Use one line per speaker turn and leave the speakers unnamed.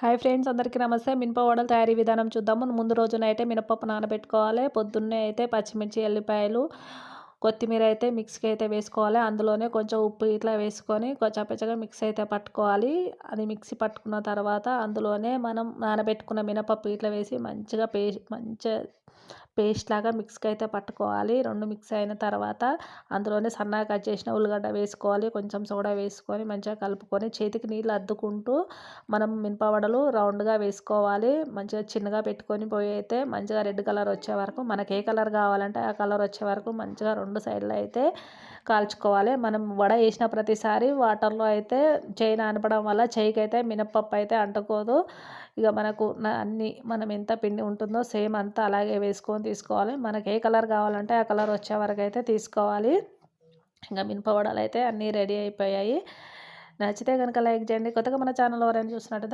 Hi friends, అందరికీ నమస్తే. మినప వడల తయారీ విధానం చూద్దాము. ముందు రోజున అయితే మినపప్పు నానబెట్టుకోవాలి. పొద్దున్నే అయితే పచ్చిమిర్చి, ఎల్లిపాయలు, కొత్తిమీర అయితే మిక్సీకి అయితే వేసుకోవాలి. అందులోనే కొంచెం ఉప్పు ఇట్లా వేసుకొని కొంచెం మిక్సీ అయితే పట్టుకోవాలి. అది మిక్సీ పట్టుకున్న తర్వాత అందులోనే మనం నానబెట్టుకున్న మినపప్పు ఇట్లా వేసి మంచిగా పేస్ట్ లాగా మిక్స్కి అయితే పట్టుకోవాలి. 2 మిక్స్ అయిన తర్వాత అందులోనే సన్నగా కట్ చేసిన ఉల్లిగడ్డ వేసుకోవాలి. కొంచెం సోడా వేసుకొని మంచిగా కలుపుకొని చేతికి నీళ్ళు అద్దుకుంటూ మనం మినపవడలు రౌండ్గా వేసుకోవాలి. మంచిగా చిన్నగా పెట్టుకొని పొయ్యి అయితే మంచిగా రెడ్ కలర్ వచ్చే వరకు, మనకి ఏ కలర్ కావాలంటే ఆ కలర్ వచ్చే వరకు మంచిగా 2 సైడ్లు అయితే కాల్చుకోవాలి. మనం వడ వేసిన ప్రతిసారి వాటర్లో అయితే చేయి నానపడం వల్ల చేయికి అయితే మినపప్పు అయితే అంటుకోదు. ఇక మనకు అన్ని మనం ఎంత పిండి ఉంటుందో సేమ్ అంతా అలాగే వేసుకొని తీసుకోవాలి. మనకి ఏ కలర్ కావాలంటే ఆ కలర్ వచ్చే వరకు అయితే తీసుకోవాలి. ఇంకా మినపవడలు అయితే అన్నీ రెడీ అయిపోయాయి. నచ్చితే కనుక లైక్ చేయండి. కొత్తగా మన ఛానల్ ఎవరైనా చూసినట్టయితే